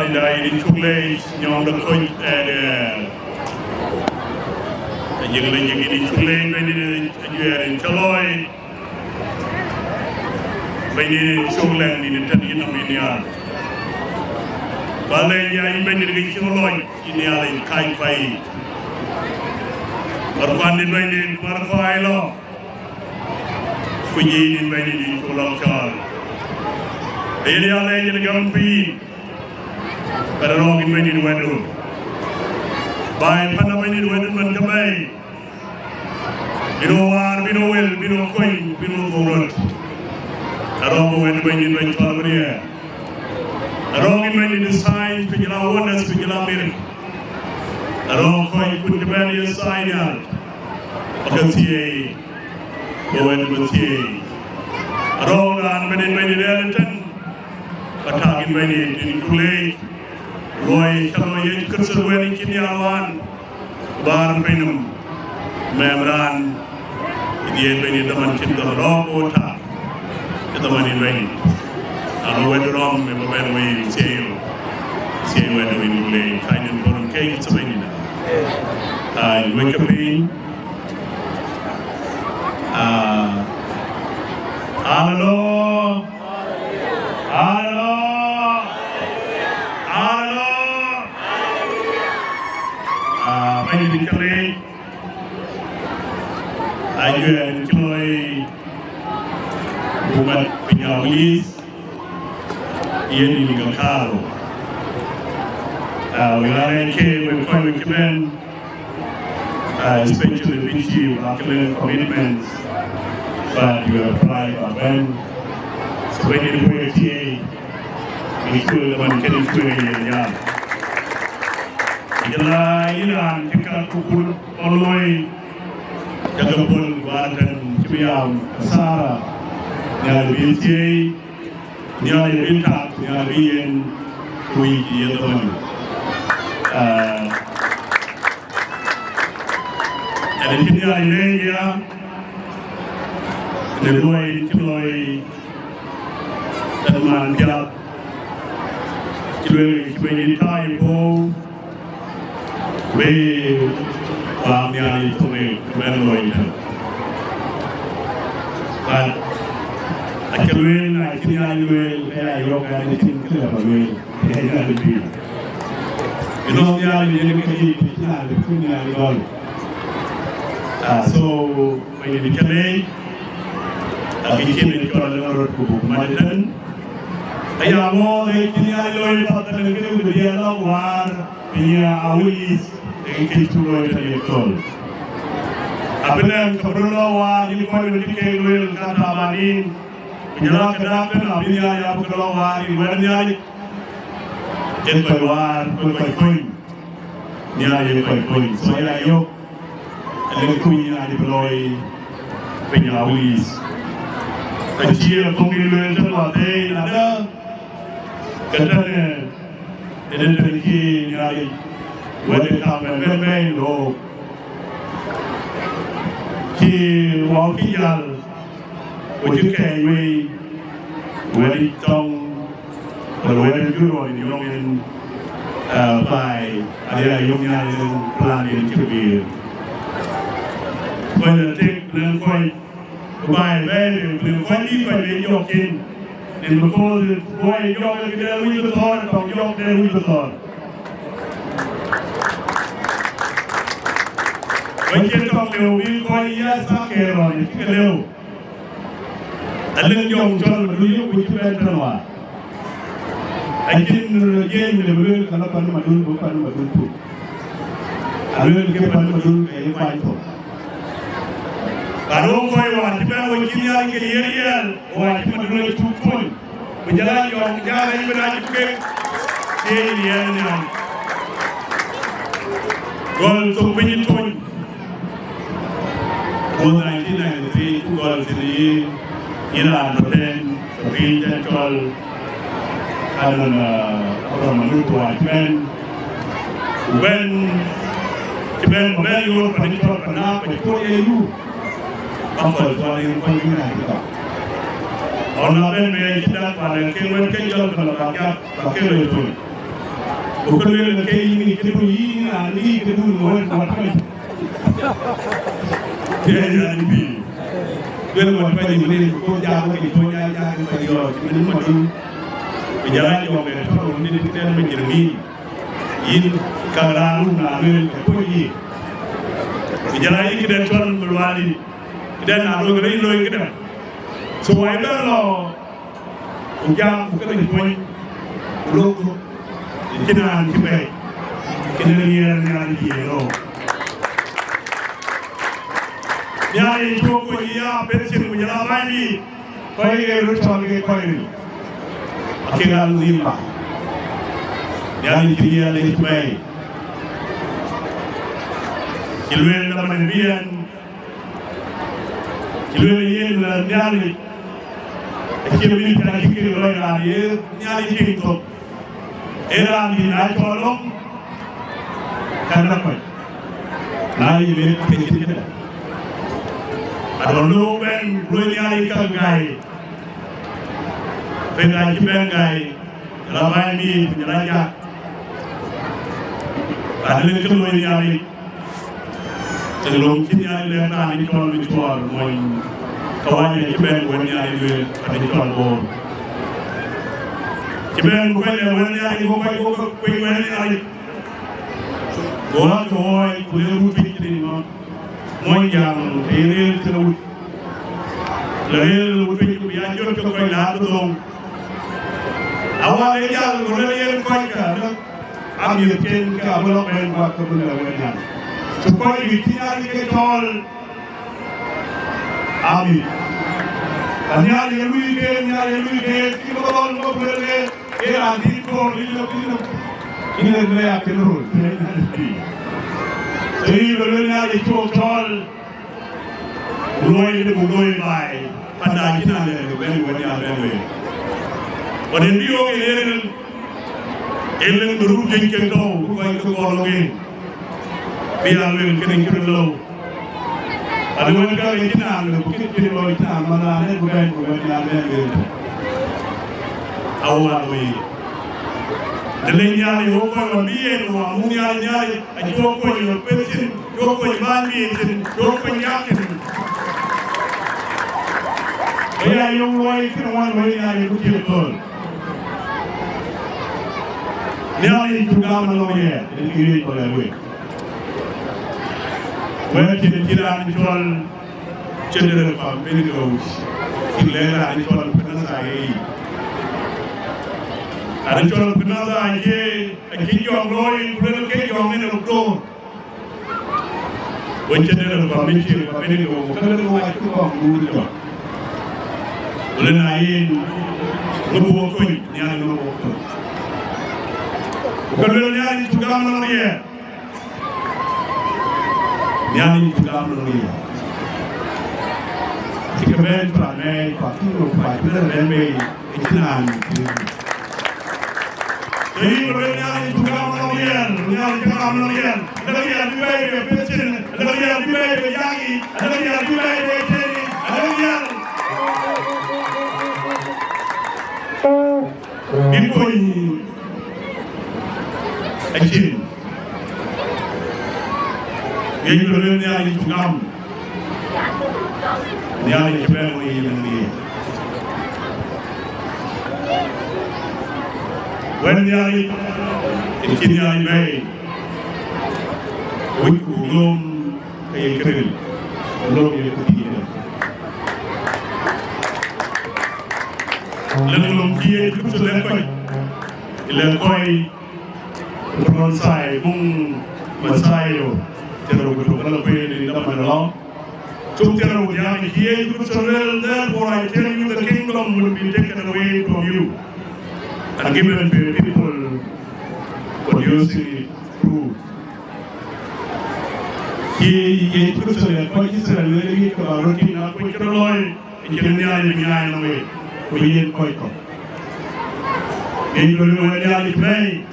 candidat di Chulei ñoom da koy jigli di Chulei beni juere Chaloy beni Chulei di tan yi nam ni ya wala ya yi beni di Chaloy ni ya yi kai fai barpandi beni barfai lo kuji ni beni di Chulong Chal beni ala ni gampi pada orang ini di wedu, baik pada ini di wedu mencapai, binawar, binawel, binakoin, binawurut, orang wedu ini di Calabaria, orang ini di sains, penjelawan dan penjelamin, orang koi pun kembali sainal, agaknya, wedu betul, orang ini di Alton, katakan ini di Kulai. Roy kalau yang keseruan kini awan bar penum memran dia beni teman kita robota kita mani beni alu wedu rom memben we seo wedu ini le kainin borum kei kita beni na we kepin halo di kali ajuan Chloe buat penyawilis ia di Gakaro wilayah ke berkoi kemen especially Vichy Rockland commitments but you apply when so when you do it ini kue teman kini kue ya Jalan Iran dekat pukul oloi jagapun badan cibiam sara nyari binti nyari bintak nyari yang kui dia teman ada kini ada ya Ciloi teman kiat Ciloi tai po we pamyani tome menloina but akelwen akinialwe ya yoga ni tinkle bawe ya libi ino ya ni kali tinale kunyali gol so when you kale akikini ko lor ko madan ayamo akinialwe patan ke dia lawar dia awis engkau tuai dari ekor. Apabila keperluan wah ini kau memiliki luar kata manin, penjelas kedatangan apabila yang keperluan wah ini banyak, engkau wah kau ni ada kau. Saya ayok, engkau ni ada peloi penyawis. Kecil pemilu itu ada katanya, ada terkini ada. Whether come and bang low, he walk yal, would you carry me? When it tongue, or when you are in young and by a young and planning to be. When the take the point by value, the funny by the yoking, and because boy young there with the thought of young there with the thought. When talk leo we call yes okay rồi cái leo anh lên dùng cho mà đuôi của chúng ta thân hòa anh tin dễ mình lên kalau pan mà đun tu anh lên cái pan mà đun cái phải thôi kalau kau yang kita mau kini hari ke real wah cuma dulu tu pun berjalan yang jalan ini berani ke real ni gol tu penyetun in 1993, two goals in the year, Iran Rotten, the Green Central, and Manutu Whiteman. When you were putting up and up, but for you, Buffalo, what you put in that. On the Ben, we did that, but I came with Kenjal from the Baka, Bakelo. bukan le ke ini kedu ini ali kedu no wat pa dia jadi bi bel wat pa ni ni ko ja ko ni to ja ko yo ni mo du bi jalan yo be to ni ni ten me jirmi yin karalu na le ko yi bi jalan yi den ton bulwali den na do gre lo yi den so wai be lo ko ja ko ni ko lo kina kibe kina ni yero ya yi ko ya pension mu ya bani ko ye rutan ke ko ni akira lima ya ni kiya le kibe kilwen na man bian kilwen yen na nyali kilwen ta kikiri lo ya ye nyali kinto era di na colong karena apa? Nai le kecil. Ada lu ben lu nyari kagai. Pengai pengai. Ramai ni penjelaja. Ada le kelu nyari. Celung kini nyari le na ni colong ni colong moi. Kawan ni ben wen nyari le ada colong. Kiben bukan le wen nyari ko wen nyari. Gua toy kuliah pikir no, moi yang teril terus, lelel pikir biar jod ke koi lalu dong. Awal ejal lelel koi kan, ambil ken ke abang main buat kebenar benar. Supaya bicara ke tol, ambil. Nyari elu ke, kita tol mau beli, anti kor ini lebih akhirul. Jadi berulang di tol, mulai bay, pada kita le beli. Pada dia eleng beruk jengkel tau, kau itu kolongin, biar le kena lo. Ada mereka kita le, bukit kita lo kita mana le bukan yang le. Awal we. Nyari hoko wambie no amuni nyari ajoko yo pension joko ibani joko yakin ya yo wai kina wan wai nyari kutil tol nyari tugama no ye dikiri ko lewe wai kina ni tol cendere ko beni ko kilera ni tol penasa ai ada jual penada aje, kijong loi, bulan kijong ni nak Wancen ni nak mesti ni kalau tu aku kau guru tu. Bulan lain, lebu wakoi, ni ada lebu wakoi. Bukan bulan ni juga mana dia? Ni ada juga mana dia? Jika ben perangai, pasti lupa, kita ben ikhlan. Jadi berbeda juga menolian, menolian. Ada yang dibayar pension, ada yang dibayar yagi, ada yang dibayar training, ada yang impoi action. Jadi berbeda juga. Ni ada yang ini. When nyari, ini nyari bay, belum kayak keren, belum kayak ketiga. Lalu belum dia itu sudah lekoi, bonsai, masayo, terus kalau bay di dalam dalam, terus yang dia itu sudah. Therefore, I tell you, the kingdom will be taken away from you. And given to people producing food. He put a poison and lady for a routine of which are loyal, and can nearly away. We ain't quite up. In the Royal Play,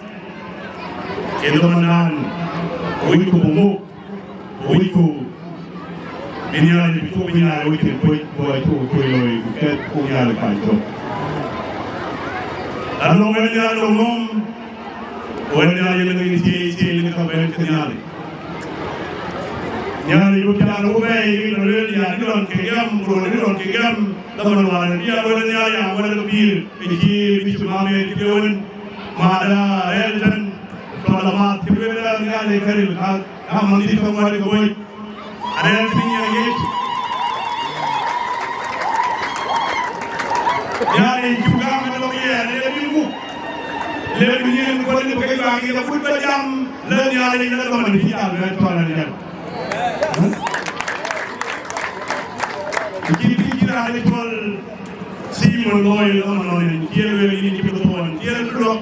in the Manan, Wiku, Minyali, Minyali, we can put boy to get Punyali. Lalu menyalurkan wani ya yi langi siye ni ka bayan kan yale nyali yu kila rube yi na lele ya ni don ke gam bro ni don ke gam da man wala ni ya wala ya ya wala bir biji biji mame kidon mada elton tola ma tibela ni ya le karil ka amandi ko wali ko boy are ni ya ye ya ni juga ngalo ya le bimu le bimu ko ni ko ba ngi da fut ba jam le ya ni na ko man ni ya le tola ni ya kira ni tol Simon Loy on kilo ni ni ko ton kilo lo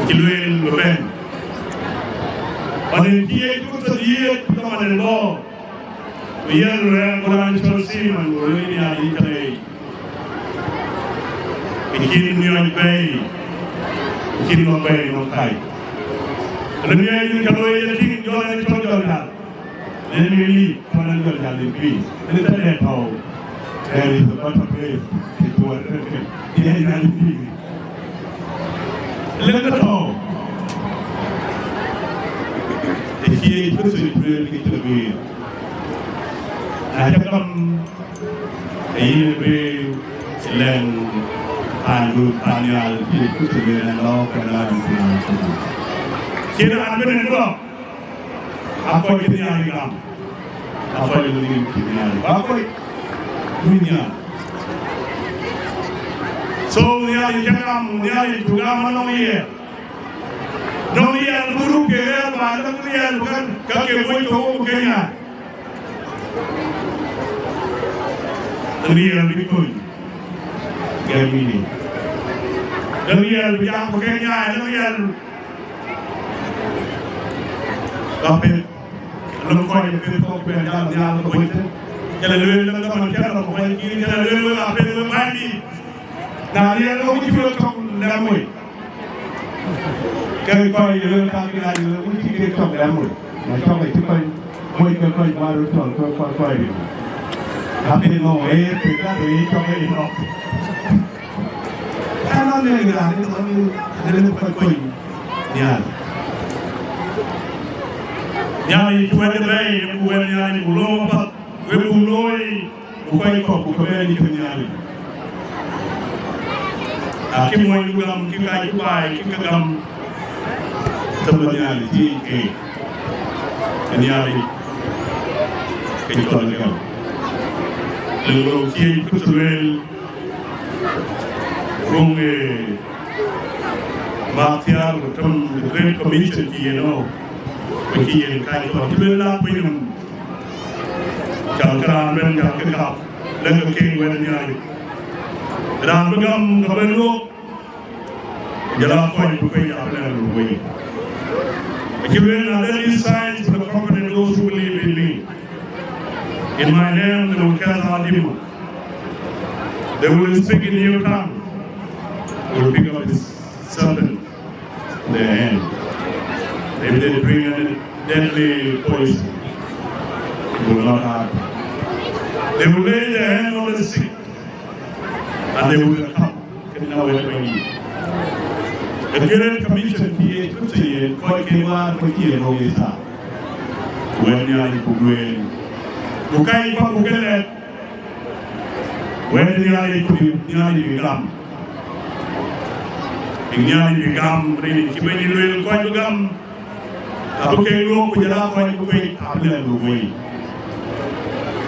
kilo lo ben ane tie ko to die to man lo bien re ko an tol Simon lo ni ali kale kin ni on bay kin no bay no kai ni ni ko lo ye tin jo ni to jo na Emily, Pananga Jalibi, and then how there is a better place to work. Let it go. The key is to really to be. I have come a year land and good annual to be an law and I'm here. I'm going to go. Apa ini yang kita? Apa ini kita? Apa dunia? So dia jangan dia juga manusia. Manusia buruk kaya malam dia bukan kakek boy kau kaya. Dia betul. Gini. Dia yang kaya dia. Tapi lu kau yang berkau berjalan jalan kau itu, kalau lu yang dalam kerana kau ini kalau lu apa yang mandi, nah dia lu juga kau lemui, kalau kau yang tak kena lu juga kau lemui, macam itu kau baru kau ini, tapi no kita ini kau ini no, kalau ni kita ni kau ni Nyali kuwede bay kuwede nyali ulopa wewe uloi ukai ko kubeli kunyali akimwa yugam kikai kubai kikagam tabanyali tike nyali kitolga lelo kiyi kutwel runge Mathiar from the Great Commission Kiyen kai ko tibela pinum chakran men jak ka leng king wen nyari ran begam kabelu jala ko ni ko ya plan ruwi kiwen other signs for the prophet and those who believe in me in my name they will cast out demons they will speak in new tongue they will pick up the serpent in their hand. If they drink a deadly poison, it will not harm. They will lay their hand on the sick, and they will come. The Great Commission here to say, "Koi kewa koi kiye no yesa." When you are in Kuwait, bukai pa bukelet. When you are in Kuwait, you are in Gam. In Gam, really, when you are in Kuwait, Gam. Aku kenglo kujala kau yang kuwait apel kuwait.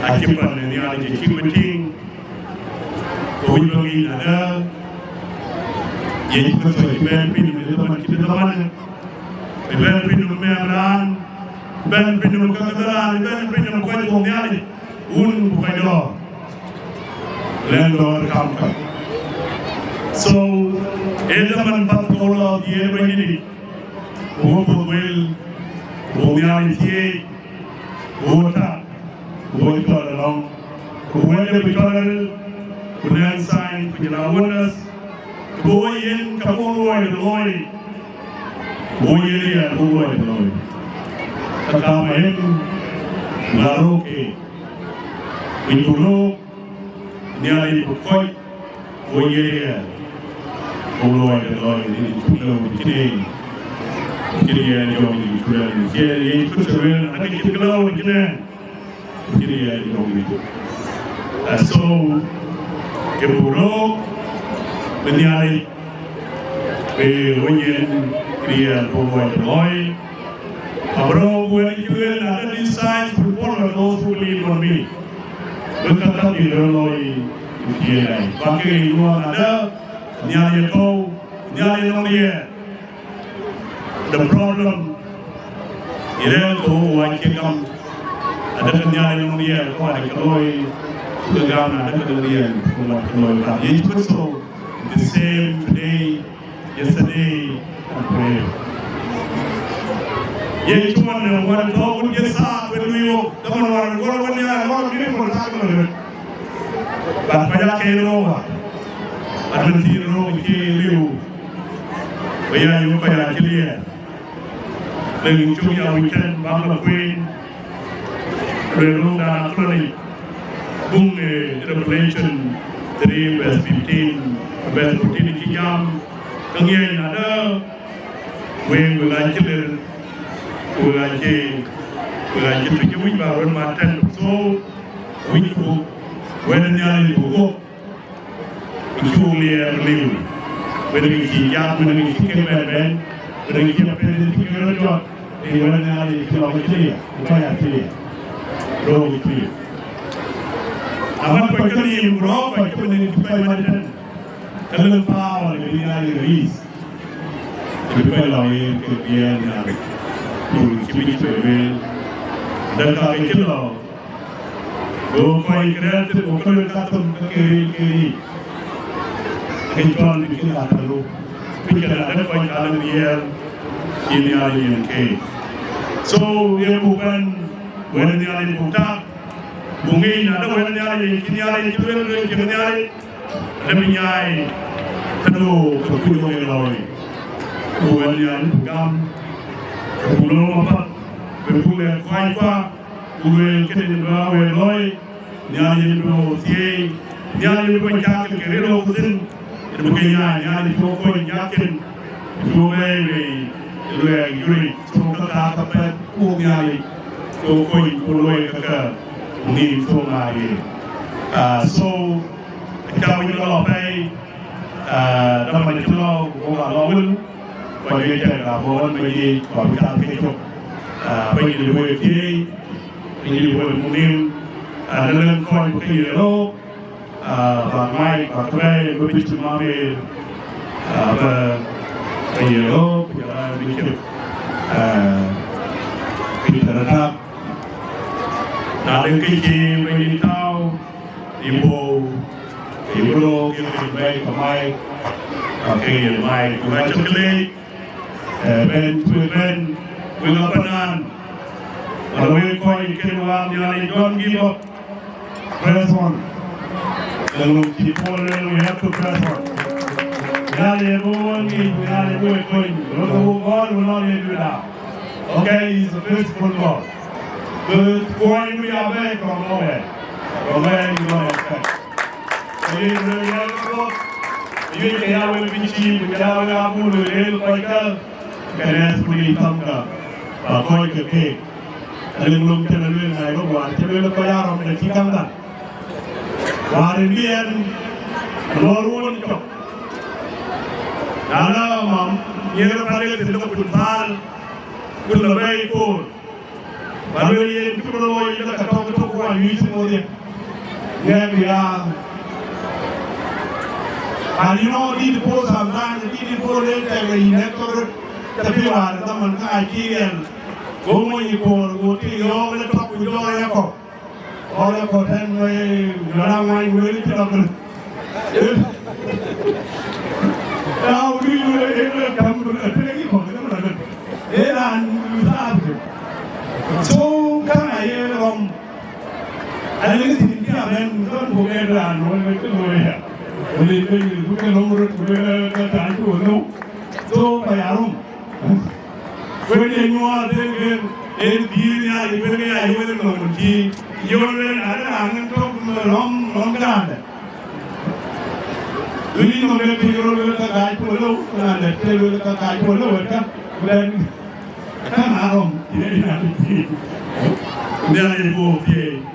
Akipan ni ada jadi penting. Kau ini ada. Jadi kita sebenarnya pinjam teman kita teman. Sebenarnya pinjam memeran. Sebenarnya pinjam kekadaran. Sebenarnya pinjam kau yang ni ada. Bukan do. Landlord kamkan. So, zaman pat kalau dia begini, well. Reality, water, water along, whether we tolerate, could sign, could allow us, boy in Kapoy, the Lloyd, boy in the Lloyd, Takam, Laroke, when you look, nearly quite, boy in the Lloyd, in the today. Kiriya jogi kuran kiri kuran ada kiklau kene kiriya jogi so keburo benyari be wenyen kiriya boy boy abro buat kuran ada design for those who live on me berkata di roloi kiriya pakai luar ada nyari kau nyari nolia. The problem ire ko wakigam ada kenyang yang dia ko ada keloi kegam ada kedelian ko keloi kan it was so the same today yesterday and today ye cuma war ko pun ye sa perlu teman war ko punya war ini pun sa ko ba paya ke ro ada tiro ke liu paya yo paya clear Lagi cuma weekend bangla queen, Relunda Crony, Boom Revelation 3 verse 15, verse 14 Kijam, Kangian ada, Wing Wilachilir, Wilachi Pijuwi Baron Martin, so we took when the Yali Bogo, Julia Liu, when we see Yam, when we see Kevin, when we see a president, ini mana ada kalau clear, bukan clear, roh clear. Amat perkali roh perkali kita macam kalau power ini ada release, kita lagi kebiasaan ada, dulu kita bel, dan kalau kita roh koi kreatif, bukan kata kiri, kecuali kita perlu, kita ada koi kalau dia ini ada yang ke. So, ia bukan when dia ada buta, bungi ada when dia ada kini ada kini ada lebih nyai, tentu berkudo yang lain. When dia ada gam, berkudo apa, berkudo kuai kuah, berkudo kini dua when lain, dia ada berkudo tiai, dia ada berkudo jaket kerero kusin, itu bukan nyai, dia ada berkudo jaket, berkudo Luar Yuri, semua kata apa uangnya, koi puluh kata ni semua ini. So kalau kita lapai, dalam kita orang lawan, bagi kita lawan bagi kita kecok, bagi dibuat kiri, bagi dibuat munim, dalam koi bagi lo, bangmai, bangkai, bagi cuma bagi lo. Kita tetap nanti kita begini tahu ibu lo kita baik kemai, pakai mai kita ceklik, ben pengapanan, kalau kau ikan wang jangan don't give up, press on, kalau kita we have to press on. Okay, he's a beautiful God. But when we are back from nowhere, from where you don't expect. You really have to look. You can have a bitchy, you can have a food, you can ask me something. Koi ke cake. Aling lum channel ni hai ko wan channel ko ya ram ne chikang da. Wan Indian Norwon ko. Nana mam, yang paling tidak berbal, berlebai pun. Baru yang itu perlu kita katakan itu kuat ini semua dia. Yang bilang, alino di pos sampan, di pos lelaki ini nektor, tapi ada teman kajian, gomo ini pos, goti yo, letak pujo ya kok. Orang koten orang main beli tidak ber. Tahu ni orang kamu berlagi orang kamu berlagi. Eran usah. So kan ayah rom. Ada lagi sini apa yang kan bukan eran orang itu boleh. Boleh bukan nomor boleh kata itu no. So bayarum. When you are there, dia ibaratnya ayah itu nomor di. Jualan ada angin tu rom kan. Ini nomor 3 kita kaji puluh, ada 3 kita kaji puluh, kan? Dan Kama hao ile ina Ndiye aliyepo pia